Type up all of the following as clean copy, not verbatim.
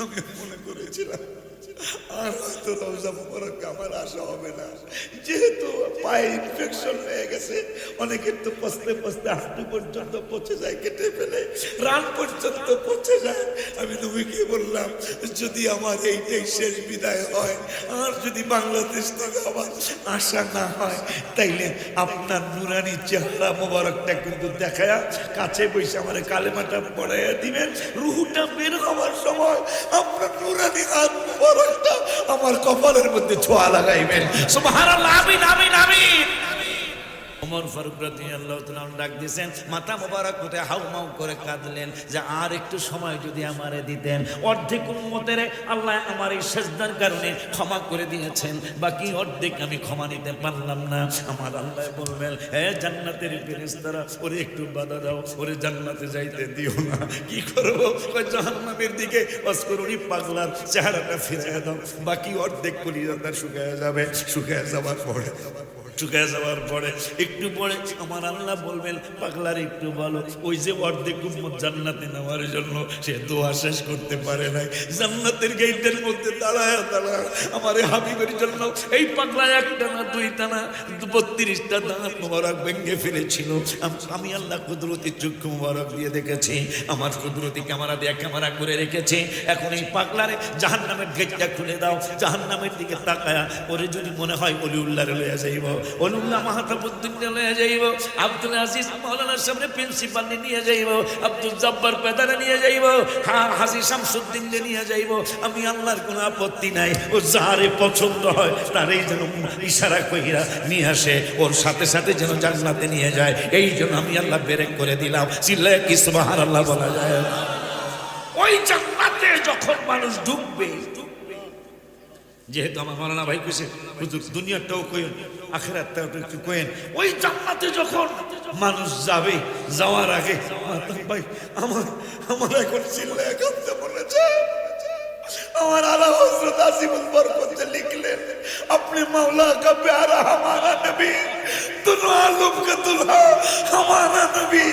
আমি মনে করেছিলাম আর হয়তো রওজা মুবারক আমার আসা হবে না, যেহেতু পায়ে ইনফেকশন হয়ে গেছে। অনেকের তো পচতে পচতে হাঁটু পর্যন্ত পচে যায়, কেটে ফেলে রান পর্যন্ত পচে যায়। আমি নবীকে বললাম, যদি আমার এইটাই শেষ বিদায় হয়, আর যদি বাংলাদেশ থেকে আবার আসা না হয়, তাইলে আপনার নুরানি চেহারা মোবারকটা কিন্তু দেখায়া কাছে বসে আমার কালেমাটা পড়াইয়া দিবেন। রুহুটা বের হওয়ার সময় আপনার নুরানি হাত মোবারকটা আমার কপালের মধ্যে ছোঁয়া লাগাইবেন। সুবহানাল্লাহ, আমিন আমিন আমিন। ওমর ফারুক রাদিয়াল্লাহু তাআলা ডাক দিয়েছেন, মাথা মোবারক উঠে হাউমাউ করে কাঁদলেন যে আর একটু সময় যদি আমারে দিতেন। অর্ধেক উম্মতের আল্লাহ আমার এই সেজদার কারণে ক্ষমা করে দিয়েছেন, বাকি অর্ধেক আমি ক্ষমা নিতে পারলাম না। আমার আল্লাহ বলবেন, হে জান্নাতের ফেরেশতারা, ওরে একটু বাধা দাও, ওরে জান্নাতে যাইতে দিও না। কি করব? ওই জাহান্নামের দিকে অস্করুনি পাগলার চেহারাটা ফিরিয়ে দাও। বাকি অর্ধেক কলিজাটা শুকিয়ে যাবে। শুকিয়ে যাওয়ার পরে একটু পরে আমার আল্লাহ বলবেন, পাগলার একটু বলো, ওই যে অর্ধেক উম্মত জান্নাতে নেওয়ার জন্য সে দোয়া শেষ করতে পারে নাই, জান্নাতের গেটের মধ্যে দাঁড়ায় আমার হাবিবের জন্য এই পাগলা একটা না দুইটা না 32টা দাঁত মোবারক ভেঙে ফেলেছিল। আমি আল্লাহ কুদরতি চক্ষু মোবারক দিয়ে দেখেছি, আমার কুদরতি ক্যামেরা দিয়ে ক্যামেরা করে রেখেছে। এখন এই পাগলারে জাহান্নামের গেটটা খুলে দাও, জাহান্নামের দিকে তাকায়া ওরে যদি মনে হয় অলিউল্লাহরে লইয়া যাইব, অলিউল্লাহ মাহতাবুদ্দিন লইয়া যাইব, আব্দুল আজিজ মাওলানার সামনে প্রিন্সিপাল নিয়ে যাইব, আব্দুল জব্বার পেদারে নিয়ে যাইব, হাজী শামসুদ্দিন নিয়ে যাইব। আমি আল্লাহর কোনো আপত্তি নাই, ও যারে পছন্দ হয় তারই যেন ইশারা কইরা নিয়ে আসে, ওর সাথে সাথে যেন জান্নাতে নিয়ে যায়। এই জন্য আমি আল্লাহ ব্রেক করে দিলাম। চিল্লায় কি সুবহানাল্লাহ বলা যায়? ওই জান্নাতে যখন মানুষ ঢুকবে, যেহেতু আমার মাওলানা ভাই কইছে হুজুর দুনিয়াটাও কইেন আখিরাতটাও একটু কইেন, ওই জান্নাতে যখন মানুষ যাবে, যাওয়ার আগে ভাই আমার এখন চিল্লায় কাঁদতে বলেছে। আমার আলা হযরত আসিফুল বরকত লিখলেন, अपने मौला का प्यारा हमारा नबी, दोनों आलम का दुल्हा हमारा नबी।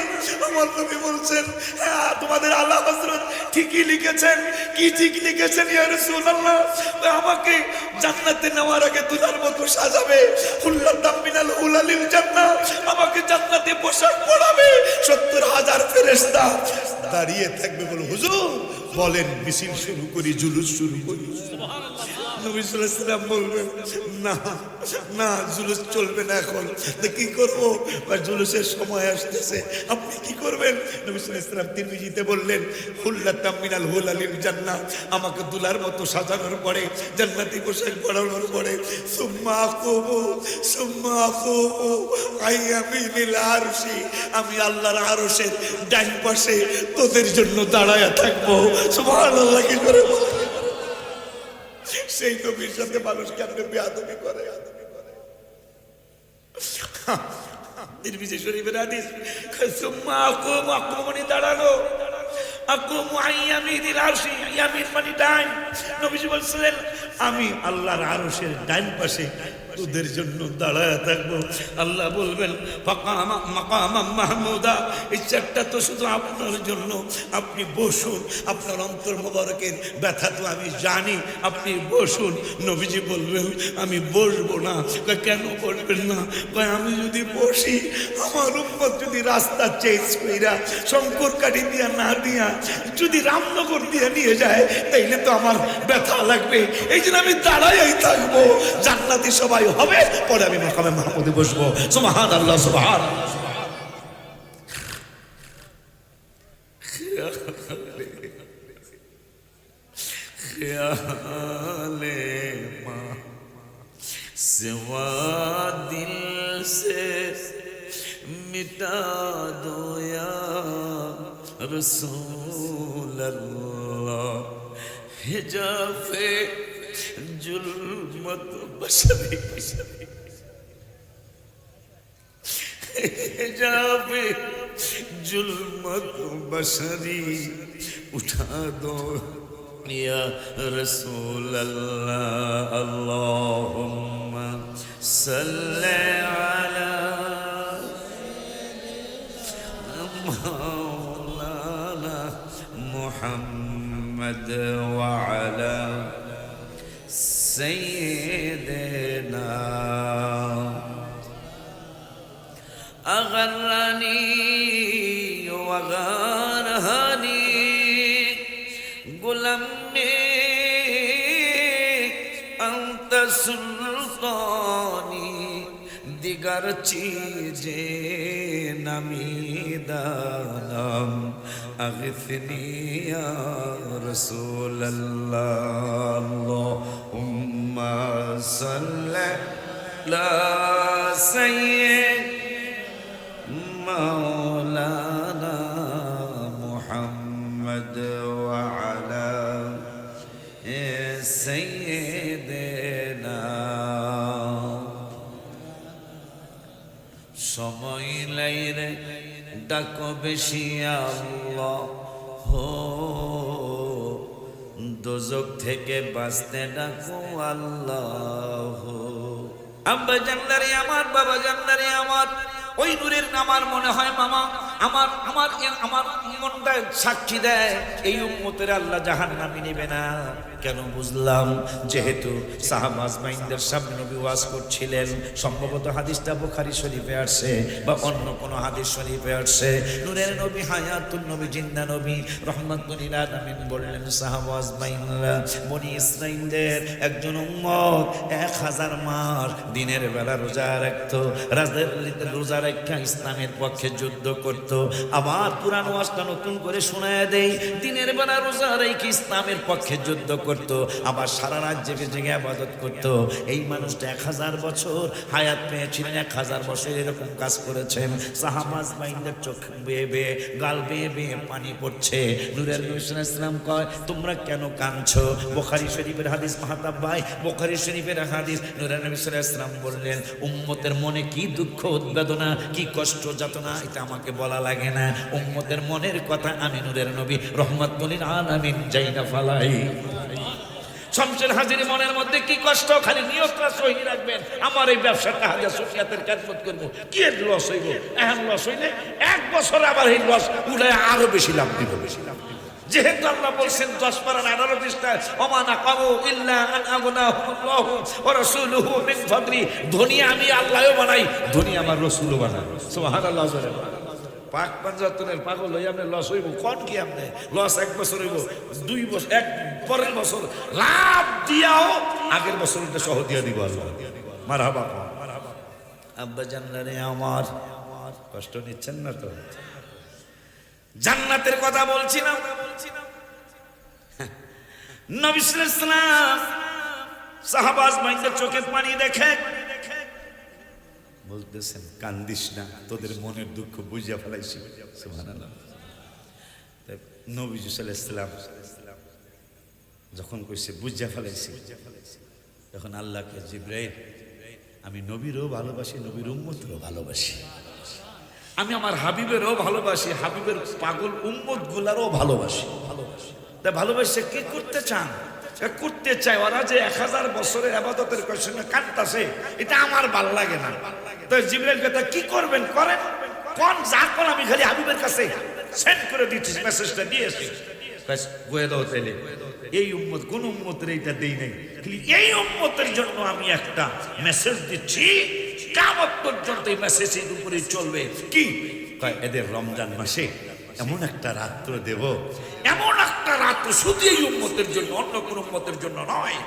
আমার নবী বলছেন, হ্যাঁ তোমাদের আলা হযরত ঠিকই লিখেছেন। কি ঠিক লিখেছেন ইয়া রাসূলুল্লাহ? আমাকে জান্নাতে নেওয়ার আগে দুলার মতো সাজাবে, হুল্লাতাম মিনাল হুলালিল জান্নাহ, আমাকে জান্নাতে পোশাক পরাবে, 70,000 ফেরেশতা দাঁড়িয়ে থাকবে। বল হুজুর বলেন মিছিল শুরু করি, জুলুস শুরু করি। নবী সাল্লাল্লাহু আলাইহি ওয়াসাল্লাম বলবেন, না না জুলুস চলবে না, এখন কি করবো? জুলুসের সময় আসতেছে, আপনি কি করবেন? নবী সাল্লাল্লাহু আলাইহি ওয়াসাল্লাম তিরমিজিতে বললেন, হুল্লাতাম মিনাল হুলালিল জান্নাহ, আমাকে দুলার মতো সাজানোর পরে, জান্নাতি পোশাক পরানোর পরে, সুম্মা আকুবু আইয়ামিনিল আরশি, আমি আল্লাহর আরশের ডান পাশে তোদের জন্য দাঁড়ায়া থাকবো। সুবহানাল্লাহ কি করে বলে? সেই নবীর সাথে মানুষ কেমনে বেয়াদবি করে? তিরমিজি শরীফের হাদিস, সুম্মা আকুমু মানে দাঁড়ানো, আকুমু আইয়ামিনিল আরশি, ইয়ামিন মানে ডান। নবীজি বলছিলেন, আমি আল্লাহর আরশের ডান পাশে তোদের জন্য দাঁড়ায় থাকবো। আল্লাহ বলবেন, মাকামাম মাহমুদা, এই চেয়ারটা তো শুধু আপনার জন্য, আপনি বসুন, আপনার অন্তর মোবারকের ব্যথা তো আমি জানি, আপনি বসুন। নবীজি বলবেন, আমি বসবো না। কেন বসবেন না? আমি যদি বসি, আমার উম্মত যদি রাস্তা চেঞ্জ কইরা শঙ্করকাঠি দিয়া না দিয়া যদি রামনগর দিয়ে নিয়ে যায়, তাইলে তো আমার ব্যথা লাগবে। এই জন্য আমি দাঁড়াই থাকবো, জান্নাতি সবাই হবে, পরে আমি মাকামে মাহমুদে বসবো। সুবহানাল্লাহ সুবহানাল্লাহ। ख्याले माँ सिवा दिल से मिटा दो या रसूल अल्लाह, हिजाफे जुल्मत बशरी, हिजाफे जुल्मत बशरी उठा दो या रसूल अल्लाह। अल्लाहुम्मा सल्ले अला मौलाना मुहम्मद محمد وعلى سيدنا أغرني وغرهني غلامي أنت سلطاني دیگر چیزیں نمی دانم اغثنی یا رسول اللہ اللہم صلی علی سید مولانا محمد وعلى سيدنا সময় লাইরে ডাকো বেশি আল্লাহ হো দোজক থেকে বাঁচতে ডাকো আল্লাহ আব্বা জান্নারে আমার বাবা জান্নারে আমার ওই নূরের নামার মনে হয় মামা আমার আমার আমার মনটা সাক্ষী দেয় এই উম্মতের আল্লাহ জাহান্নামে নেবে না কেন বুঝলাম যেহেতু সাহাবা আজমাইনদের সামনে নবী ওয়াজ করছিলেন সম্ভবত হাদিসটা বুখারী শরীফে আসছে বা অন্য কোন হাদিস শরীফে আসছে নূরের নবী হায়াতুন নবী জিন্দা নবী রাহমাতুল লিল আলামিন বললেন সাহাবা আজমাইনরা বনি ইসরাঈলদের একজন উম্মত 1000 মাস দিনের বেলা রোজা রাখতো রাতের রোজা রেখে ইসলামের পক্ষে যুদ্ধ করত আবার পুরানো ওয়াজটা নতুন করে শোনায় দেই দিনের বেলা রোজা রেখে ইসলামের পক্ষে যুদ্ধ করত আবার সারা রাত জেগে জেগে ইবাদত করত এই মানুষটা 1000 বছর হায়াত পেয়েছিলেন 1000 বছর এরকম কাজ করেছেন সাহাবা আজমাইনদের চোখ বেয়ে বেয়ে গাল বেয়ে বেয়ে পানি পড়ছে নূরের নবী সাল্লাল্লাহু আলাইহি ওয়াসাল্লাম কয় তোমরা কেন কাঁদছো বুখারী শরীফের হাদিস মাহতাব ভাই বুখারী শরীফের হাদিস নূরের নবী সাল্লাল্লাহু আলাইহি ওয়াসাল্লাম বললেন উম্মতের মনে কি দুঃখ উদ্বেদনা কি কষ্ট যাতনা এটা আমাকে বলা লাগে না উম্মতের মনের কথা আমি নূরের নবী রাহমাতুল লিল আলামিন জাইনা ফালাই শামসুল হাজির মনের মধ্যে কি কষ্ট খালি নিয়তটা সহি রাখবেন আমার এই ব্যবসাটা হাজার সুফিয়াতের খেদমত করব কি এর লস হইব এখন লস হইলে এক বছর আবার এই লস উঠে আরো বেশি লাভ দিব যেহেতু আল্লাহ বলছেন 10 পারা 18 পৃষ্ঠায় ওমা নাকাবু ইল্লা আন আগনাহুল্লাহু ওয়া রাসূলুহু মিন ফাদলি ধনী আমি আল্লাহও বানাই ধনী আমার রাসূলও বানায় সুবহানাল্লাহ পাক পাঞ্জাতনের পাগল হই আপনি লস হইব কোন কি আপনি লস এক বছর হইব 2 বছর এক পরের বছর লাভ দিয়াও আগের বছরটা সহ দিয়া দিব আল্লাহ মারহাবা আব্বা জান্নারে আমার কষ্ট নিচ্ছেন না তো জান্নাতের কথা বলছি না নবী সাল্লাল্লাহু আলাইহি ওয়াসাল্লাম সাহাবা আজমাইনদের চোখে পানি দেখে বলতেছেন কান্দিস না তোদের মনের দুঃখ বুঝিয়া ফেলাইছি সুবহানাল্লাহ নবী সাল্লাল্লাহু আলাইহি ওয়াসাল্লাম যখন কইছে বুঝিয়া ফেলাইছি তখন আল্লাহকে জিবরাইল আমি নবীরও ভালোবাসি নবীর উম্মতও ভালোবাসি আমি আমার হাবিবেরও ভালোবাসি হাবিবের পাগল উম্মত গুলারও ভালোবাসি তা ভালোবাসে কি করতে চান করতে চায় ওরা যে 1000 বছরের ইবাদতের কষ্টে কাটতাছে এটা আমার ভালো লাগে না তো জিবরাইল কথা কি করবেন করেন কোন যা কোন আমি খালি হাবিবের কাছে সেন্ড করে দিচ্ছি মেসেজটা দিয়েছি বাস গোয়ে দাও তাইলে এই উম্মত কোন উম্মতের এটা দেই নাই খালি এই উম্মতের জন্য আমি একটা মেসেজ দিচ্ছি কিয়ামত পর্যন্ত এই মেসেজের উপরে চলবে কি কয় এদের রমজান মাসে এমন একটা রাত্র দেব এমন একটা রাত্র শুধু এই উম্মতের জন্য অন্য কোন উম্মতের জন্য নয়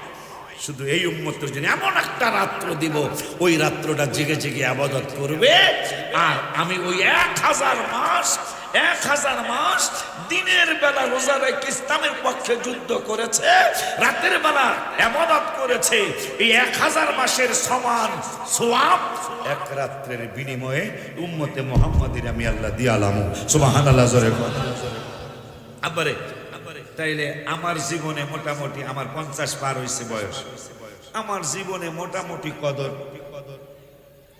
শুধু এই উম্মতের জন্য এমন একটা রাত্র দিব ওই রাত্রটা জেগে জেগে ইবাদত করবে আর আমি ওই 1000 মাস দিনের বেলা রোজা রেখে ইসলামের পক্ষে যুদ্ধ করেছে রাতের বেলা ইবাদত করেছে এই 1000 মাসের সমান সওয়াব এক রাত্রের বিনিময়ে উম্মতে মুহাম্মাদির আমি আল্লাহ দিয়ালাম সুবহানাল্লাহ জোরে আবারে তাইলে আমার জীবনে মোটামুটি আমার 50 পার হইছে বয়স আমার জীবনে মোটামুটি কদর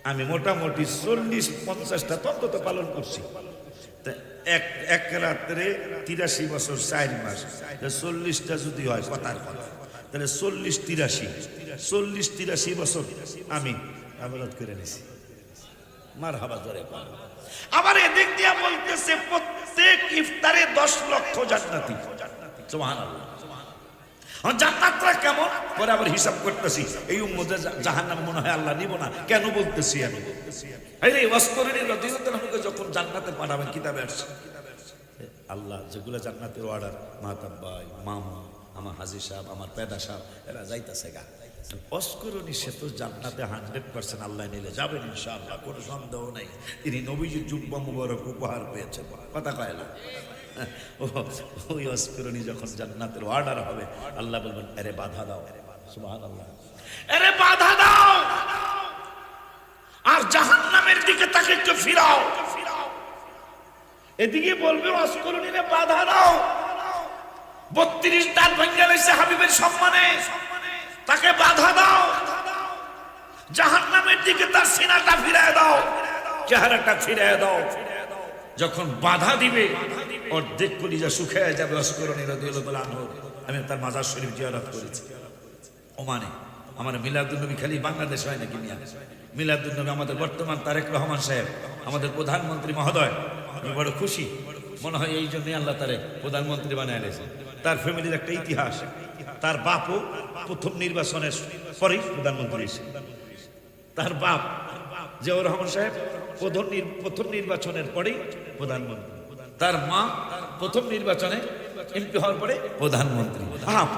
আমি মোটামুটি 40-50টা তত্ত্ব পালন করছি এক রাত্রে 83 বছর 4 মাস 40টা যদি হয় কথার কথা তাহলে 40-83 বছর আমি ইবাদত করে নিছি মারহাবা জোরে আবার এদিক দিয়া বলতেছে প্রত্যেক ইফতারে 10 লক্ষ জান্নাতি সুবহানাল্লাহ। জান্নাতটা কেমন পরে আবার হিসাব করতেছি, এই উম্মতে জাহান্নাম মনে হয় আল্লাহ নিব না, কেন বলতেছি আমি? আরে ওয়াসকুরুনি রাদিয়াল্লাহু আনহু যখন জান্নাতে পাঠাবেন, কিতাবে আসছে আল্লাহ যেগুলো জান্নাতের অর্ডার, মাতাব্বাই, মামা, আমার হাজী সাহেব, আমার পেদা সাহেব, এরা যাইতেছে গা। ওয়াসকুরুনি সে তো জান্নাতে 100% আল্লাহ নিলে যাবেন ইনশাআল্লাহ, কোনো সন্দেহ নেই। তিনি নবীজির জুব্বা মুবারক উপহার পেয়েছেন, কথা কয় না? ওই ওয়াসকুরুনি যখন জান্নাতের অর্ডার হবে, আল্লাহ বলবেন আরে বাধা দাও, সুবহানাল্লাহ, আরে বাধা দাও, আর জাহান্নামের দিকে তাকে একটু ফিরাও। এদিকে বলবে ওয়াসকুরুনি রে বাধা দাও, 32 দাঁত ভাঙা গেছে হাবিবের সম্মানে, তাকে বাধা দাও, জাহান্নামের দিকে তার সিনাটা ফিরায় দাও, চেহারাটা ফিরায় দাও। যখন বাধা দিবে অর্ধেক কলিজা শুকিয়ে যাবে ওয়াসকুরুনি রাদিয়াল্লাহু আনহু। আমি তার মাজার শরীফ জিয়ারত করেছি ওমানে। আমার মিলাদুন নবী খালি বাংলাদেশ হয় নাকি মিয়া? মিলাদুন নবী আমাদের বর্তমান তারেক রহমান সাহেব, আমাদের প্রধানমন্ত্রী মহোদয়, আমি বড় খুশি, মনে হয় এই জন্যই আল্লাহ তারে প্রধানমন্ত্রী বানায় এনেছে। তার ফ্যামিলির একটা ইতিহাস, তার বাপও প্রথম নির্বাচনের পরেই প্রধানমন্ত্রী এসে, তার বাপ জিয়াউর রহমান সাহেব প্রথম নির্বাচনের পরেই প্রধানমন্ত্রী, তার মা প্রথম নির্বাচনে এমপি হওয়ার পরে প্রধানমন্ত্রী,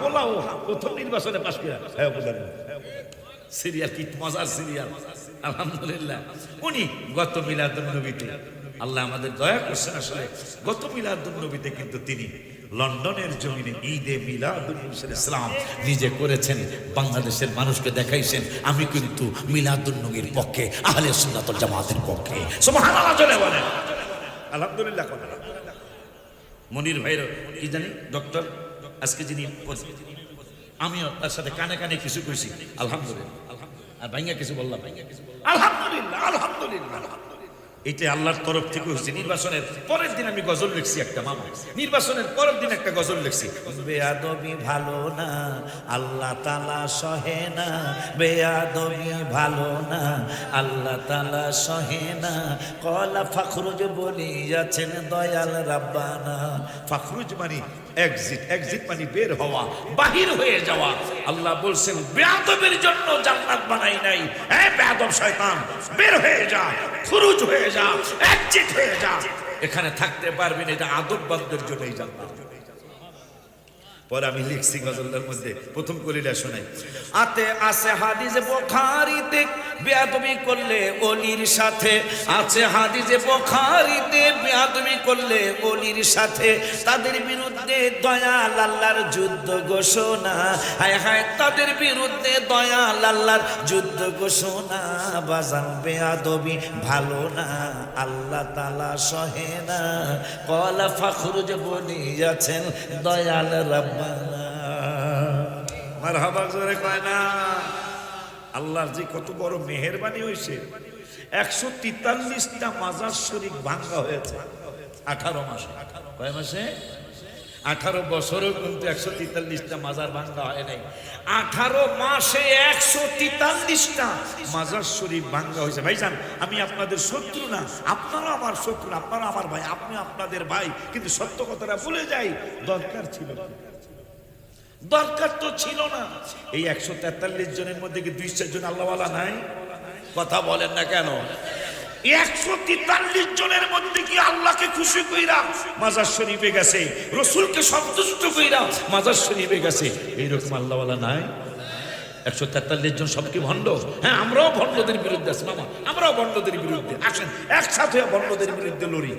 পোলাও প্রথম নির্বাচনে পাশ করে প্রধানমন্ত্রী। সিরিয়াল কি মজার সিরিয়াল, আলহামদুলিল্লাহ। উনি গত মিলাদুন নবীতে আল্লাহ আমাদের দয়া করছেন, আসলে গত মিলাদুন নবীতে কিন্তু তিনি লন্ডনের জমিনে ঈদে মিলাদুন নবী ইসলাম নিজে করেছেন, বাংলাদেশের মানুষকে দেখাইছেন আমি কিন্তু মিলাদুন নবীর পক্ষে, আহলে সুন্নাত ওয়াল জামাতের পক্ষে। সুবহানাল্লাহ জোরে বলেন, আলহামদুলিল্লাহ। মনির ভাইয়ের কি জানি ডক্টর আজকে যিনি, আমিও তার সাথে কানে কানে কিছু কইছি, আলহামদুলিল্লাহ, আর ভাইয়া কিছু বললাম, আলহামদুলিল্লাহ, আলহামদুলিল্লাহ। এটা আল্লাহর তরফ থেকে হচ্ছে। নির্বাচনের পরের দিন আমি গজল লিখছি একটা, মামা নির্বাচনের পরের দিন একটা গজল লিখছি, বেয়াদবি ভালো না আল্লাহ তাআলা সহে না, বেয়াদবি ভালো না আল্লাহ তাআলা সহে না, কলা ফখরুজ বলিয়াছেন দয়াল রাব্বানা। ফখরুজ মানে এক্সিট, এক্সিট মানে বের হওয়া, বাহির হয়ে যাওয়া। আল্লাহ বলছেন বেয়াদবের জন্য জান্নাত বানাই নাই, এ বেয়াদব শয়তান বের হয়ে যা, খুরুজ হয়ে যা, এক্সিট হয়ে যা, এখানে থাকতে পারবি না, এটা আদববাদদের জন্যই জান্নাত। পরে আমি লিখছি গজলের মধ্যে প্রথম কলিটা শোনাই, আতে আছে হাদিস বুখারীতে বেয়াদবি করলে ওলির সাথে, আছে হাদিস বুখারীতে বেয়াদবি করলে ওলির সাথে, তাদের বিরুদ্ধে দয়াল আল্লাহর যুদ্ধ ঘোষণা, হায় হায় তাদের বিরুদ্ধে দয়াল আল্লাহর যুদ্ধ ঘোষণা। বাজান বেয়াদবি ভালো না আল্লাহ তাআলা সহে না, কলা ফখরুজ বলিয়াছেন দয়াল রাব্বানা। মারহাবা জোরে কয় না। আল্লাহর যে কত বড় মেহেরবানি হয়েছে, 143টা মাজার শরীফ ভাঙা হয়েছে 18 মাসে। কয় মাসে? 18 বছরেও কিন্তু 143টা মাজার ভাঙা হয় নাই। 18 মাসে 143টা মাজার শরীফ ভাঙা হয়েছে। ভাইজান আমি আপনাদের শত্রু না, আপনারা আমার শত্রু, আপনারা আমার ভাই, আপনি আপনাদের ভাই, কিন্তু সত্য কথাটা ভুলে যাই, দরকার ছিল, দরকার তো ছিল না। এই 143 জনের মধ্যে কি 2-4 জন আল্লাহওয়ালা নাই? কথা বলেন না কেন? 143 জনের মধ্যে কি আল্লাহকে খুশি কইরা মাজার শরীফে গেছে, রাসূলকে সন্তুষ্ট কইরা মাজার শরীফে গেছে, এইরকম আল্লাহওয়ালা নাই? 143 জন সব কি ভণ্ড? হ্যাঁ, আমরাও ভণ্ডদের বিরুদ্ধে আছি মামা, আমরাও ভণ্ডদের বিরুদ্ধে। আসেন একসাথে ভণ্ডদের বিরুদ্ধে লড়ি।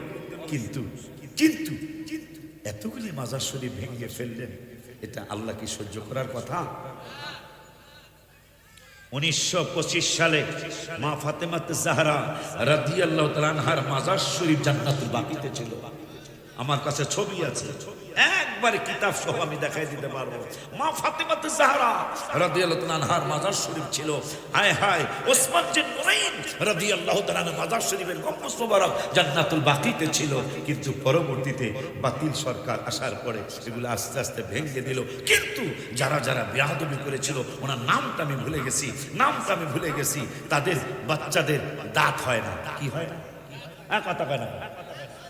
কিন্তু কিন্তু এতগুলি মাজার শরীফ ভেঙে ফেললেন, এটা আল্লাহ কি সহ্য করার কথা? 1925 সালে মা ফাতেমাতুজ জাহরা রাদিয়াল্লাহু তাআলা আনহার মাজার শরীফ জান্নাতুল বাকিতে ছিল। আমার কাছে ছবি আছে, একবারে কিতাব সহ আমি দেখাই দিতে পারবো। মা ফাতেমাতুজ জাহরা রাদিয়াল্লাহু তাআলা আনহার মাজার শরীফ ছিল। হায় হায়, ওসমান বিন নুরাইন রাদিয়াল্লাহু তাআলা আনহু মাজার শরীফের গম্বুজ মোবারক জান্নাতুল বাকিতে ছিল। কিন্তু পরবর্তীতে বাতিল সরকার আসার পরে এগুলো আস্তে আস্তে ভেঙে দিল। কিন্তু যারা যারা বেয়াদবি করেছিল, ওনার নামটা আমি ভুলে গেছি, নামটা আমি ভুলে গেছি, তাদের বাচ্চাদের দাঁত হয় না। কি হয় না? কথা কয় না?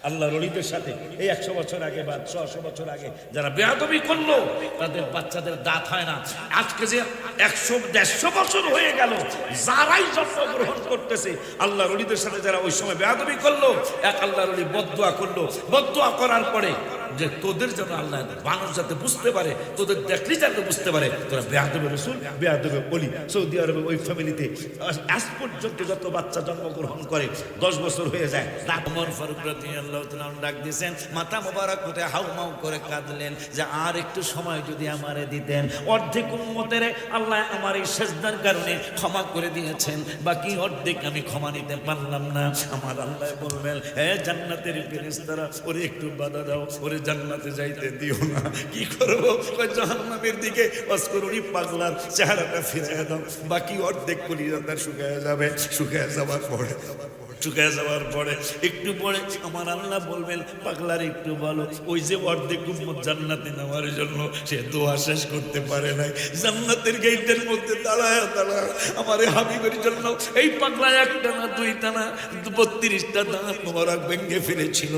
আল্লাহর ওলিদের সাথে এই 100 বছর আগে বা 100 বছর আগে যারা বেয়াদবি করলো তাদের বাচ্চাদের দাঁত হয় না। আজকে যে 100-150 বছর হয়ে গেল, যারাই জন্মগ্রহণ করতেছে আল্লাহর ওলিদের সাথে যারা ওই সময় বেয়াদবি করলো, এক আল্লাহর ওলি বদদুয়া করলো। বদদুয়া করার পরে যে তোদের জন্য আল্লাহ মানুষ যাতে বুঝতে পারে, তোদের দেখলি যাতে বুঝতে পারে তোরা বেয়াদবে রসুল, বেয়াদবে ওলি। সৌদি আরবে ওই ফ্যামিলিতে আজ পর্যন্ত যত বাচ্চা জন্মগ্রহণ করে 10 বছর হয়ে যায়। ওমর ফারুক রাদিয়াল্লাহু তাআলা ডাক দিয়েছেন, মাথা মোবারক করে হাউমাউ করে কাঁদলেন যে আর একটু সময় যদি আমারে দিতেন, অর্ধেক উম্মতের আল্লাহ আমার এই সেজদার কারণে ক্ষমা করে দিয়েছেন, বাকি অর্ধেক আমি ক্ষমা নিতে পারলাম না। আমার আল্লাহ বলবেন, হে জান্নাতের ফেরেশতারা, ওরে একটু বাধা দাও, ওরে জান্নাতে যাইতে দিও না। কি করবো? জাহান্নামের দিকে অস্করুনি পাগলার চেহারাটা ফিরিয়ে দাও, বাকি অর্ধেক কলিজাটা শুকায় যাবে। শুকায় যাওয়ার পরে একটু পরে আমার আল্লাহ বলবেন, পাগলার একটু বলো, ওই যে অর্ধেক উম্মত জান্নাতে নেওয়ার জন্য সে দোয়া শেষ করতে পারে নাই, জান্নাতের গেটের মধ্যে দাঁড়ায় আমার হাবিবের জন্য এই পাগলা একটা না দুইটা না 32টা দাঁত মোবারক ভেঙে ফেলেছিল।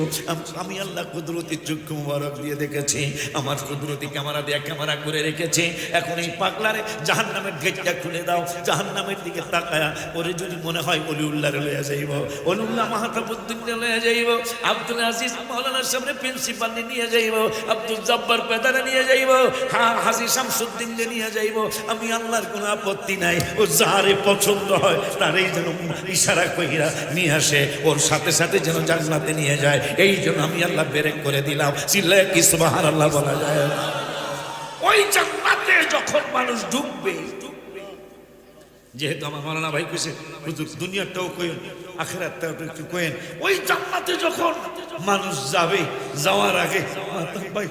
আমি আল্লাহ কুদরতি চক্ষু মোবারক দিয়ে দেখেছি, আমার কুদরতি ক্যামেরা দিয়ে ক্যামেরা করে রেখেছে। এখন এই পাগলারে জাহান্নামের গেটটা খুলে দাও, জাহান্নামের দিকে তাকায়া ওরে যদি মনে হয় অলিউল্লাহ লইয়া যাইব, অলিউল্লাহ মাহতাবুদ্দিন লইয়া যাইব, আব্দুল আজিজ মাওলানার সামনে প্রিন্সিপাল নিয়ে যাইব, আব্দুল জব্বার পেদারে নিয়ে যাইব, হাজী শামসুদ্দিন নিয়ে যাইব। আমি আল্লাহর কোনো আপত্তি নাই, ও যারে পছন্দ হয় তারই যেন ইশারা কইরা নিয়ে আসে, ওর সাথে সাথে যেন জান্নাতে নিয়ে যায়। এই জন্য আমি আল্লাহ বেরেক করে দিলাম। চিল্লায় কি সুবহানাল্লাহ বলা যায়? ওই জান্নাতে যখন মানুষ ঢুকবে, যেহেতু আমার মাওলানা ভাই কইছে হুজুর দুনিয়াটাও কইন আখিরাতটাও একটু কইন, ওই জান্নাতে যখন মানুষ যাবে, যাওয়ার আগে ভাই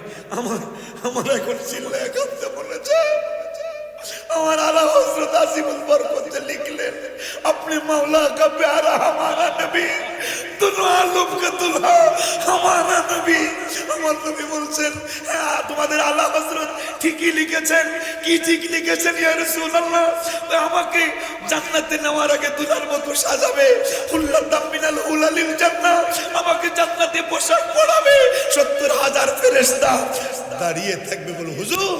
আমার এখন চিল্লায় কাঁদতে বলেছে। আমার আলা হযরত আসিফুল বরকত লিখলেন, अपने मौला का प्यारा हमारा नबी, दोनों आलम का दुल्हा हमारा नबी। আমার নবী বলছেন, হ্যাঁ তোমাদের আলা হযরত ঠিকই লিখেছেন। কি ঠিক লিখেছেন ইয়া রাসূলুল্লাহ? আমাকে জান্নাতে নেওয়ার আগে দুলার মতো সাজাবে, হুল্লাতাম মিনাল হুলালিল জান্নাহ, আমাকে জান্নাতে পোশাক পরাবে, 70,000 ফেরেশতা দাঁড়িয়ে থাকবে। বল হুজুর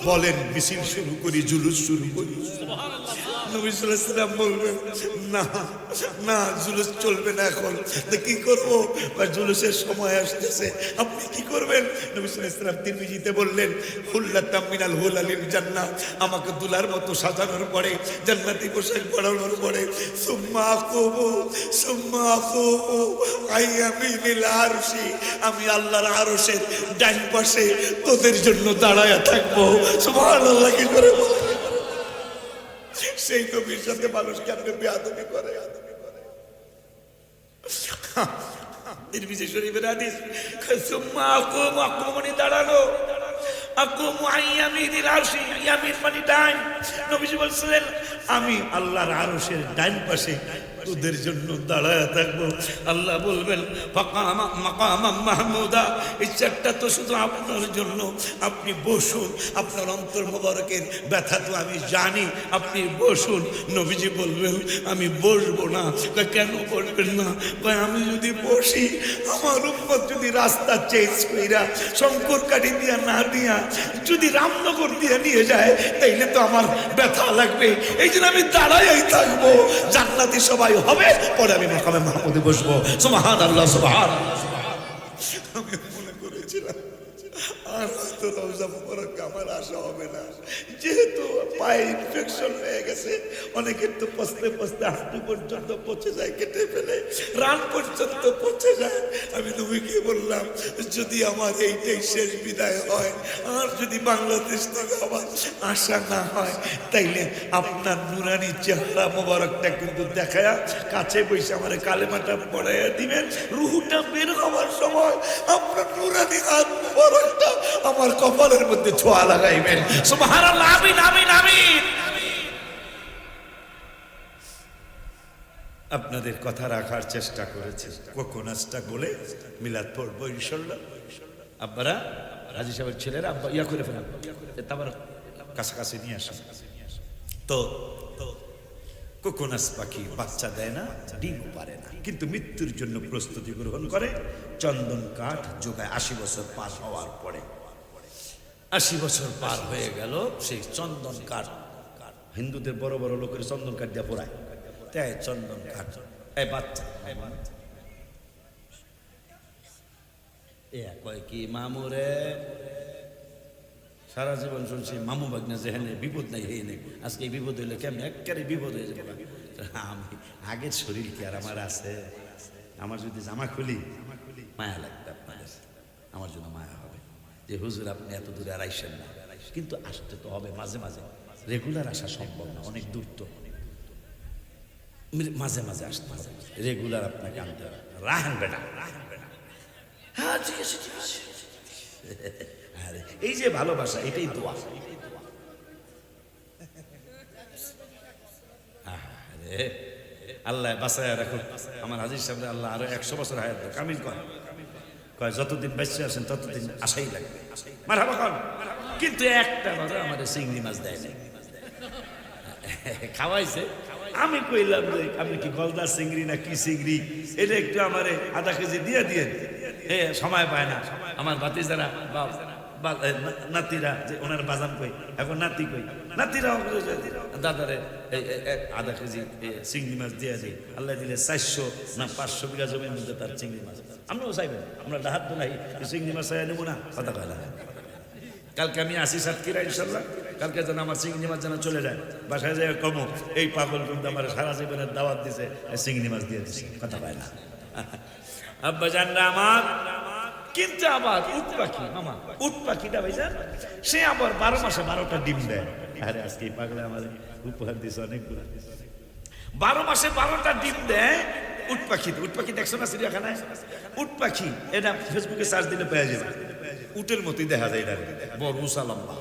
বলেন মিছিল শুরু করি, জুলুস শুরু করি। নবী সাল্লাল্লাহু আলাইহি ওয়াসাল্লাম বলবেন, না না জুলুস চলবে না, এখন কি করবো? জুলুসের সময় আসতেছে, আপনি কি করবেন? নবী সাল্লাল্লাহু আলাইহি ওয়াসাল্লাম তিরমিজিতে বললেন, হুল্লাতাম মিনাল হুলালিল জান্নাহ, আমাকে দুলার মতো সাজানোর পরে, জান্নাতি পোশাক পরানোর পরে, সুম্মা আকুবু আইয়ামিনিল আরশি, আমি আল্লাহর আরশের ডান পাশে তোদের জন্য দাঁড়ায়া থাকবো। সুবহানাল্লাহ কি করে বলে? সেই নবীর সাথে মানুষ কেমনে বেয়াদবি করে? তিরমিজি শরীফের হাদিস, সুম্মা আকুমু মানে দাঁড়ানো, আকুমু আইয়ামিনিল আরশি, ইয়ামিন মানে ডান। নবীজি বলছিলেন আমি আল্লাহর আরশের ডান পাশে তোদের জন্য দাঁড়ায় থাকবো। আল্লাহ বলবেন মাকামাম মাহমুদা, এই চেয়ারটা তো শুধু আপনার জন্য, আপনি বসুন, আপনার অন্তর মোবারকের ব্যথা তো আমি জানি, আপনি বসুন। নবীজি বলবেন আমি বসবো না। কেন বসবেন না? আমি যদি বসি, আমার উম্মত যদি রাস্তা চেঞ্জ কইরা শঙ্করকাঠি দিয়া না দিয়া যদি রামনগর দিয়ে নিয়ে যায়, তাইলে তো আমার ব্যথা লাগবে। এই জন্য আমি দাঁড়াই থাকবো, জান্নাতি সবাই হবে, পরে আমি মাকামে মাহমুদে বসবো। সুবহানাল্লাহ সুবহানাল্লাহ। আমি মনে করেছিলাম আর হয়তো রওজা মুবারক আমার আশা হবে না, যেহেতু পায়ে ইনফেকশন হয়ে গেছে, অনেকের তো পচতে পচতে হাঁটু পর্যন্ত পচে যায়, কেটে ফেলে রান পর্যন্ত পচে যায়। আমি নবীকে বললাম, যদি আমার এইটাই শেষ বিদায় হয়, আর যদি বাংলাদেশ থেকে আবার আশা না হয়, তাইলে আপনার নুরানি চেহারা মোবারকটা কিন্তু দেখায়া কাছে বসে আমার কালেমাটা পড়াইয়া দিবেন। রুহুটা বের হওয়ার সময় আপনার নুরানি হাত মোবারকটা আমার কপালের মধ্যে ছোঁয়া লাগাইবেন। সুবহানাল্লাহ, আমিন আমিন আমিন। আপনাদের কথা রাখার চেষ্টা করেছে, কখন আজটা বলে মিলাদ পড়বো ইনশাআল্লাহ। আব্বারা হাজী সাহেবের ছেলেরা আব্বা ইয়া করে ফেলেন, তারপর কাছাকাছি নিয়ে আসেন। তো কোকোনাস পাখি বাচ্চা দেয় না, ডিমও পারে না, কিন্তু মৃত্যুর জন্য প্রস্তুতি গ্রহণ করে, চন্দন কাঠ যোগায় 80 বছর পার হওয়ার পরে। 80 বছর পার হয়ে গেল, সেই চন্দন কাঠ, হিন্দুদের বড় বড় লোকের চন্দন কাঠ দিয়ে পোড়ায়, তাই চন্দন কাঠ এই বাচ্চা কয় কি মামুরে, সারা জীবন শুনছি মামু বাগনা যেখানে বিপদ নাই হে নেই, আজকে এই বিপদ হইলে কেমন একেবারে বিপদ হয়ে যাবে। আমি আগের শরীর কি আর আমার আছে? আমার যদি জামা খুলি মায়া লাগবে আপনাদের, আমার জন্য মায়া হবে যে হুজুর আপনি এত দূরে আর আইসেন না, কিন্তু আসতে তো হবে মাঝে মাঝে, রেগুলার আসা সম্ভব না, অনেক দূর তো, মাঝে মাঝে আসতে হবে, রেগুলার আপনাকে আনতে হবে। রাহেন বেটা, হ্যাঁ ঠিক আছে ঠিক আছে। আরে এই যে ভালোবাসা, এটাই দোয়া। আরে আল্লাহ বাঁচায় রাখুন আমার হাজির সাহেব, আল্লাহ আরো 100 বছর হায়াত দাও, কামিল কয় যতদিন বেঁচে আছেন ততদিন আশাই লাগবে, মারহাবা কন। কিন্তু একটা কথা, আমাদের চিংড়ি মাছ দেয় নাই, খাওয়াইছে। আমি কইলাম যে আমি কি গলদা চিংড়ি না কি চিংড়ি, এটা একটু আমারে আধা কেজি দিয়ে দিয়ে, সময় পায় না আমার ভাতিজারা বা নাতিরা, যে ওনার বাজান কই, এখন নাতি কই, নাতিরা দাদারে আধা কেজি চিংড়ি মাছ দিয়ে যাই। আল্লাহ দিলে 400 না 500 বিঘা জমির মধ্যে তার চিংড়ি মাছ। আমরাও চাইবেন, আমরা ডাহাত তো নাই, চিংড়ি মাছ চাই নেবো না, কথা কয়লা। কালকে আমি আসি সাতক্ষীরা ইনশাল্লাহ, কালকে যেন আমার চিংড়ি মাছ যেন চলে যায়, বাসায় যায় কমো এই পাগল কিন্তু আমার সারা জীবনের দাওয়াত দিছে, চিংড়ি মাছ দিয়ে দিছে, কথা পায় না। আব্বা জানরা আমার, কিন্তু আবার উট পাখি, মামা উট পাখিটা ভাইজান, সে আবার 12 মাসে 12টা ডিম দেয়। আরে আজকে পাগলে আমার উপহার দিছে অনেকগুলো, 12 মাসে 12টা ডিম দেয় উট পাখি। উট পাখি দেখছো না চিড়িয়াখানায়? উট পাখি এটা ফেসবুকে সার্চ দিলে পেয়ে যাবে, উটের মতোই দেখা যায়, এটা বড় উঁচা লম্বা।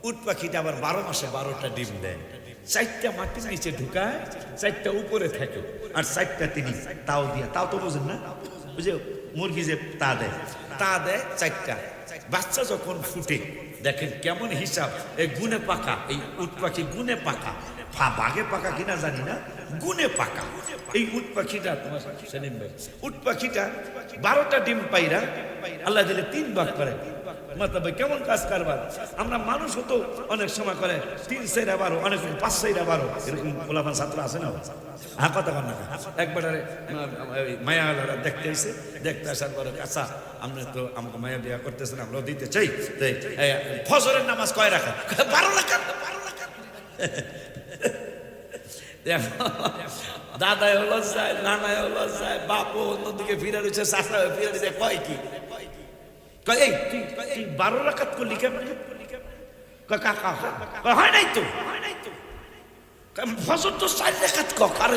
উট পাখিটা আবার 12 মাসে 12টা ডিম দেয়, 4টা মাটির নিচে ঢুকায়, 4টা উপরে থাকে, আর 4টা তিনি তাও দিয়া, তাও তো বোঝেন না, বুঝে মুরগি যে তা দেয় 4টা। বাচ্চা যখন ফুটে দেখেন কেমন হিসাব, এই গুনে পাকা, এই উট পাখি গুনে পাকা, বাঘে পাকা কিনা জানি না, গুনে পাকা এই উট পাখিটা। তোমার সেলিম ভাই, উট পাখিটা 12টা ডিম পাইরা আল্লাহ দিলে 3 ভাগ করে। মাতা ভাই কেমন কাজ কারবার, আমরা মানুষ হতো অনেক সময় করে 3 4 12, অনেক 5 4 12, এরকম পোলাপান ছাত্র আছে না? হ্যাঁ কথা কন না, একবার মায়া দেখতে এসে, দেখতে আসার পরে আচ্ছা আমরা তো আমাকে মায়া বিয়া করতেছেন, আমরাও দিতে চাই, ফজরের নামাজ কয় রাখাত? 12 রাখাত। দাদাই হলো যায়, নানাই হলো যায়, বাপও অন্যদিকে ফিরে রয়েছে, চাষা ফিরে দিতে কয় কি, এই তুই 12 রাকাত করলি কেমন? কাকা হয় নাই তো, ফজর তো 4 রাকাত কক, আর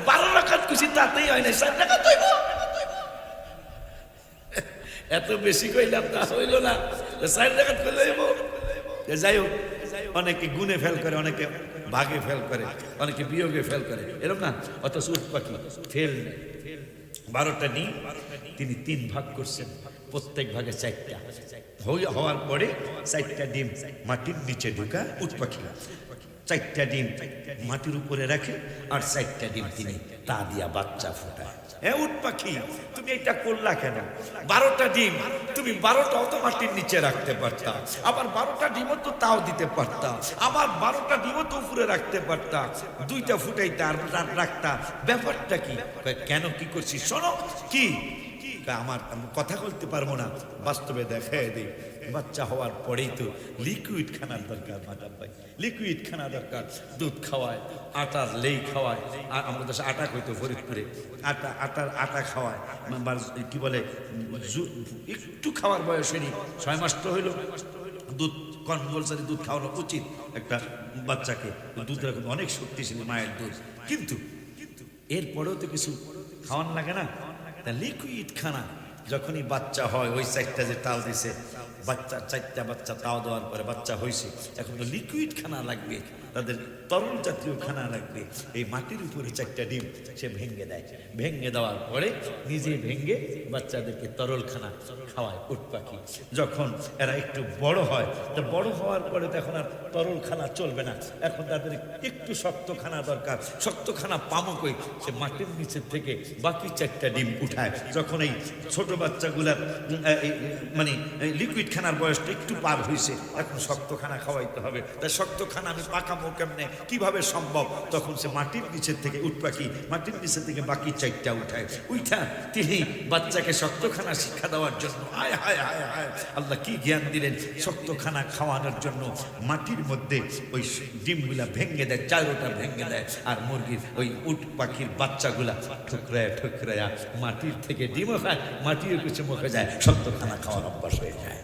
12 রাকাত খুশি তাতেই হয় নাই, 4 রাকাত হইব। এত বেশি কইলাম তা হইল না, 4 রাকাত করলে হইব। যাই হোক, অনেকে গুনে ফেল করে, অনেকে ভাগে ফেল করে, অনেকে বিয়োগে ফেল করে, এরকম না? অথচ উট পাখি ফেল নেই, 12টা ডিম তিনি 3 ভাগ করছেন, প্রত্যেক ভাগে 4টা হওয়ার পরে 4টা ডিম মাটির নিচে ঢুকা উট পাখি, 4টা ডিম মাটির উপরে রাখে, আর 4টা ডিম তিনি তা দিয়া বাচ্চা ফোটায়। হ্যাঁ উট পাখি, তুমি এটা করলা কেন? 12টা ডিম তুমি 12টাও তো মাটির নিচে রাখতে পারতা, আবার 12টা ডিমও তো তাও দিতে পারতা, আবার 12টা ডিমও তো উপরে রাখতে পারতা, 2টা ফুটাইতে আর রাখতা, ব্যাপারটা কি? কেন কি করছি শোনো। কি আমার কথা বলতে পারবো না, বাস্তবে দেখায় দিই। বাচ্চা হওয়ার পরেই তো লিকুইড খানার দরকার, মাটার ভাই লিকুইড খানা দরকার। দুধ খাওয়ায়, আটার লেই খাওয়ায়, আমাদের দেশে আটা কইতো ফরিদপুরে, আটা খাওয়ায়, কি বলে একটু খাওয়ার বয়সেরই 6 মাস তো হইল, দুধ কম্পালসারি দুধ খাওয়ানো উচিত একটা বাচ্চাকে। দুধ রাখুন অনেক শক্তিশালী মায়ের দুধ, কিন্তু এরপরেও তো কিছু খাওয়ান লাগে না? তা লিকুইড খানা যখনই বাচ্চা হয়, ওই 4টা যে তাল দিছে, বাচ্চা 4টা বাচ্চা তাও দেওয়ার পরে বাচ্চা হয়েছে, এখন তো লিকুইড খানা লাগবে। তাদের তরল জাতীয় খানা লাগবে। এই মাটির উপরে 4টা ডিম সে ভেঙে দেয়, ভেঙে দেওয়ার পরে নিজে ভেঙে বাচ্চাদেরকে তরল খানা খাওয়ায় উট পাখি। যখন এরা একটু বড় হয়, তো বড় হওয়ার পরে তখন আর তরল খানা চলবে না, এখন তাদের একটু শক্ত খানা দরকার। শক্ত খানা পামো কই, সে মাটির নিচের থেকে বাকি 4টা ডিম উঠায়। যখন এই ছোট বাচ্চাগুলার মানে লিকুইড খানার বয়সটা একটু পার হয়েছে, এখন শক্ত খানা খাওয়াইতে হবে। তাই শক্ত খানা আমি পাকামো কেমনে, কিভাবে সম্ভব? তখন সে মাটির নিচের থেকে উট পাখি মাটির নিচের থেকে বাকি 4টা উঠায়। উঠা তিনি বাচ্চাকে শক্ত খানা শিক্ষা দেওয়ার জন্য, হায় হায় হায় হায়, আল্লাহ কি জ্ঞান দিলেন! শক্ত খানা খাওয়ানোর জন্য মাটির মধ্যে ওই ডিমগুলা ভেঙে দেয়, 4টা ভেঙে দেয়, আর মুরগির ওই উট পাখির বাচ্চাগুলা ঠুকরায়া ঠুকরায়া মাটির থেকে ডিমও খায়, মাটির কিছু মুখে যায়, শক্ত খানা খাওয়ার অভ্যাস হয়ে যায়।